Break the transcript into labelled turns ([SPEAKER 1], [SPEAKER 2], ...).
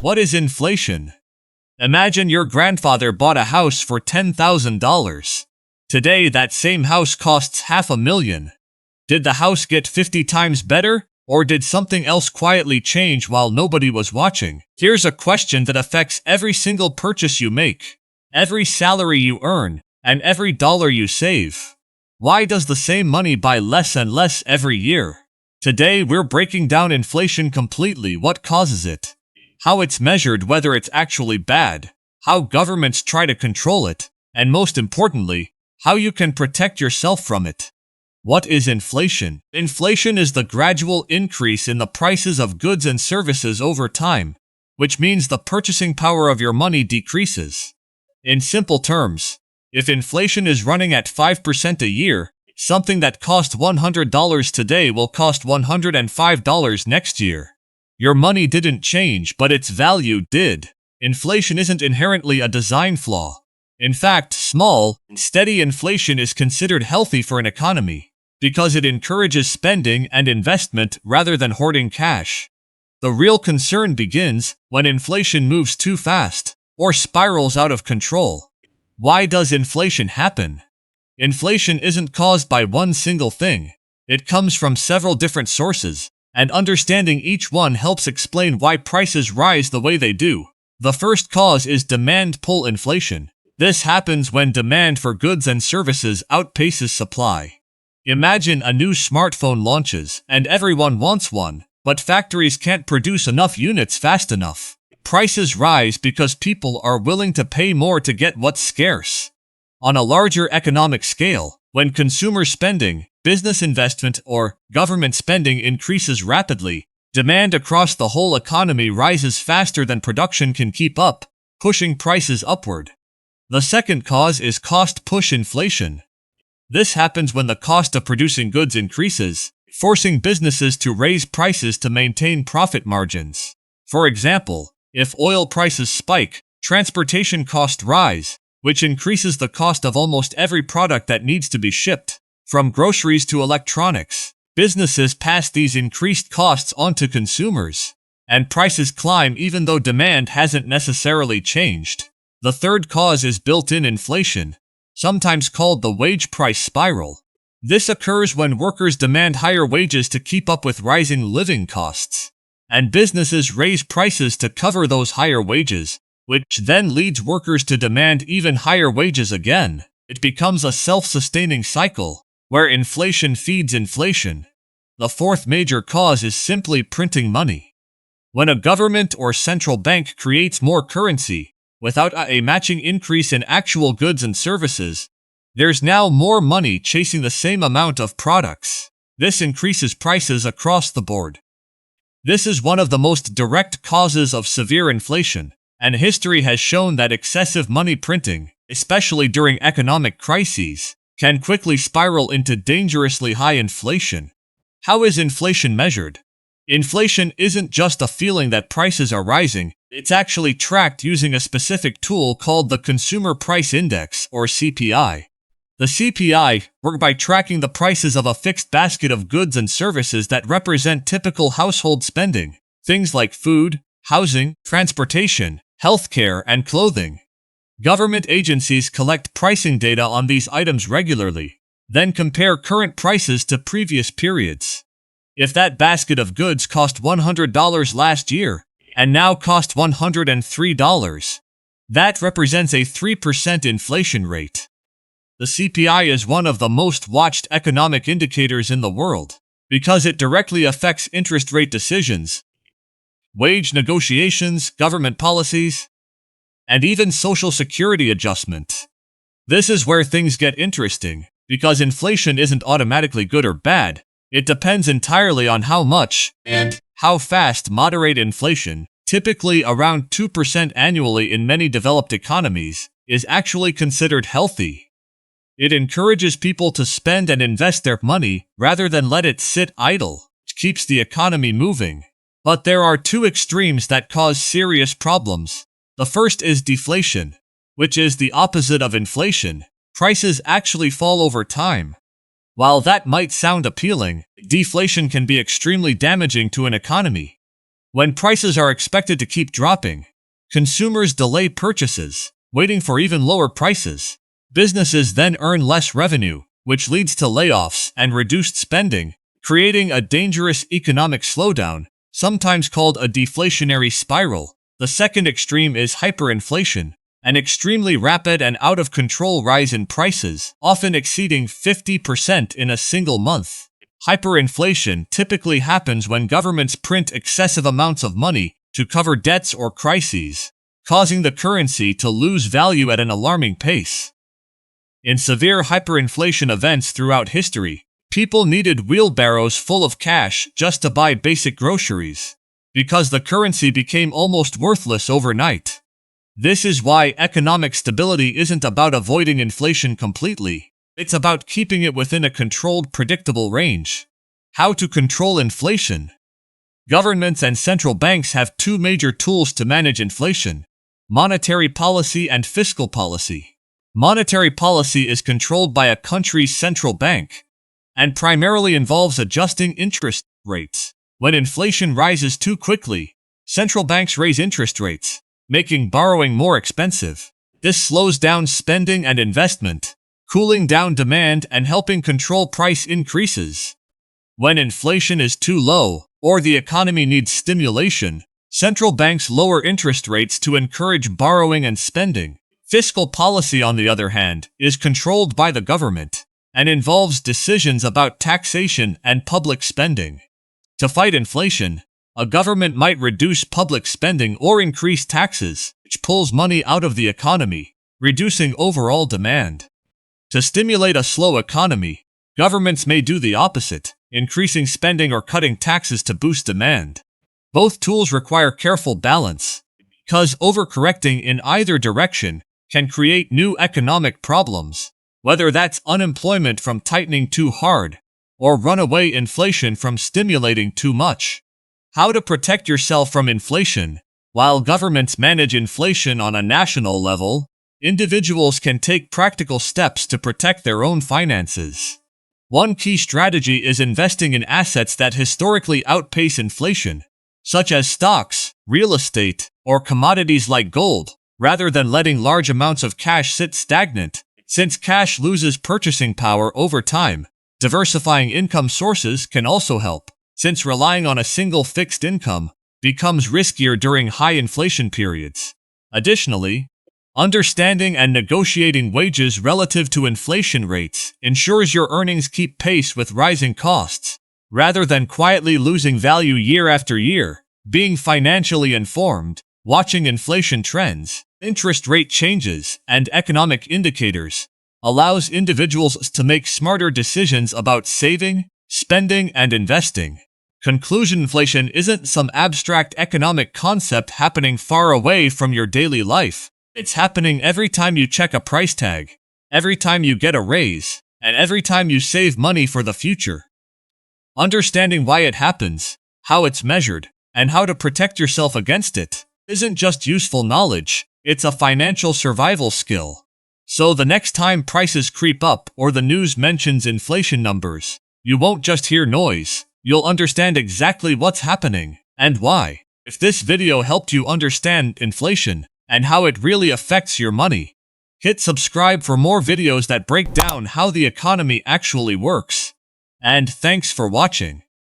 [SPEAKER 1] What is inflation? Imagine your grandfather bought a house for $10,000. Today, that same house costs $500,000. Did the house get 50 times better, or did something else quietly change while nobody was watching? Here's a question that affects every single purchase you make, every salary you earn, and every dollar you save. Why does the same money buy less and less every year? Today, we're breaking down inflation completely, what causes it, how it's measured, whether it's actually bad, how governments try to control it, and most importantly, how you can protect yourself from it. What is inflation? Inflation is the gradual increase in the prices of goods and services over time, which means the purchasing power of your money decreases. In simple terms, if inflation is running at 5% a year, something that cost $100 today will cost $105 next year. Your money didn't change, but its value did. Inflation isn't inherently a design flaw. In fact, small, steady inflation is considered healthy for an economy, because it encourages spending and investment rather than hoarding cash. The real concern begins when inflation moves too fast, or spirals out of control. Why does inflation happen? Inflation isn't caused by one single thing. It comes from several different sources, and understanding each one helps explain why prices rise the way they do. The first cause is demand-pull inflation. This happens when demand for goods and services outpaces supply. Imagine a new smartphone launches, and everyone wants one, but factories can't produce enough units fast enough. Prices rise because people are willing to pay more to get what's scarce. On a larger economic scale, when consumer spending, business investment, or government spending increases rapidly, demand across the whole economy rises faster than production can keep up, pushing prices upward. The second cause is cost-push inflation. This happens when the cost of producing goods increases, forcing businesses to raise prices to maintain profit margins. For example, if oil prices spike, transportation costs rise, which increases the cost of almost every product that needs to be shipped. From groceries to electronics, businesses pass these increased costs on to consumers, and prices climb even though demand hasn't necessarily changed. The third cause is built-in inflation, sometimes called the wage price spiral. This occurs when workers demand higher wages to keep up with rising living costs, and businesses raise prices to cover those higher wages, which then leads workers to demand even higher wages again. It becomes a self-sustaining cycle, where inflation feeds inflation. The fourth major cause is simply printing money. When a government or central bank creates more currency, without a matching increase in actual goods and services, there's now more money chasing the same amount of products. This increases prices across the board. This is one of the most direct causes of severe inflation, and history has shown that excessive money printing, especially during economic crises, can quickly spiral into dangerously high inflation. How is inflation measured? Inflation isn't just a feeling that prices are rising, it's actually tracked using a specific tool called the Consumer Price Index, or CPI. The CPI works by tracking the prices of a fixed basket of goods and services that represent typical household spending, things like food, housing, transportation, healthcare, and clothing. Government agencies collect pricing data on these items regularly, then compare current prices to previous periods. If that basket of goods cost $100 last year, and now cost $103, that represents a 3% inflation rate. The CPI is one of the most watched economic indicators in the world, because it directly affects interest rate decisions, wage negotiations, government policies, and even Social Security adjustment. This is where things get interesting, because inflation isn't automatically good or bad. It depends entirely on how much and how fast. Moderate inflation, typically around 2% annually in many developed economies, is actually considered healthy. It encourages people to spend and invest their money rather than let it sit idle, which keeps the economy moving. But there are two extremes that cause serious problems. The first is deflation, which is the opposite of inflation. Prices actually fall over time. While that might sound appealing, deflation can be extremely damaging to an economy. When prices are expected to keep dropping, consumers delay purchases, waiting for even lower prices. Businesses then earn less revenue, which leads to layoffs and reduced spending, creating a dangerous economic slowdown, sometimes called a deflationary spiral. The second extreme is hyperinflation, an extremely rapid and out-of-control rise in prices, often exceeding 50% in a single month. Hyperinflation typically happens when governments print excessive amounts of money to cover debts or crises, causing the currency to lose value at an alarming pace. In severe hyperinflation events throughout history, people needed wheelbarrows full of cash just to buy basic groceries, because the currency became almost worthless overnight. This is why economic stability isn't about avoiding inflation completely. It's about keeping it within a controlled, predictable range. How to control inflation? Governments and central banks have two major tools to manage inflation: monetary policy and fiscal policy. Monetary policy is controlled by a country's central bank and primarily involves adjusting interest rates. When inflation rises too quickly, central banks raise interest rates, making borrowing more expensive. This slows down spending and investment, cooling down demand and helping control price increases. When inflation is too low, or the economy needs stimulation, central banks lower interest rates to encourage borrowing and spending. Fiscal policy, on the other hand, is controlled by the government and involves decisions about taxation and public spending. To fight inflation, a government might reduce public spending or increase taxes, which pulls money out of the economy, reducing overall demand. To stimulate a slow economy, governments may do the opposite, increasing spending or cutting taxes to boost demand. Both tools require careful balance, because overcorrecting in either direction can create new economic problems, whether that's unemployment from tightening too hard, or runaway inflation from stimulating too much. How to protect yourself from inflation? While governments manage inflation on a national level, individuals can take practical steps to protect their own finances. One key strategy is investing in assets that historically outpace inflation, such as stocks, real estate, or commodities like gold, rather than letting large amounts of cash sit stagnant. Since cash loses purchasing power over time, diversifying income sources can also help, since relying on a single fixed income becomes riskier during high inflation periods. Additionally, understanding and negotiating wages relative to inflation rates ensures your earnings keep pace with rising costs, rather than quietly losing value year after year. Being financially informed, watching inflation trends, interest rate changes, and economic indicators allows individuals to make smarter decisions about saving, spending, and investing. Conclusion: inflation isn't some abstract economic concept happening far away from your daily life. It's happening every time you check a price tag, every time you get a raise, and every time you save money for the future. Understanding why it happens, how it's measured, and how to protect yourself against it isn't just useful knowledge, it's a financial survival skill. So the next time prices creep up or the news mentions inflation numbers, you won't just hear noise, you'll understand exactly what's happening and why. If this video helped you understand inflation and how it really affects your money, hit subscribe for more videos that break down how the economy actually works. And thanks for watching.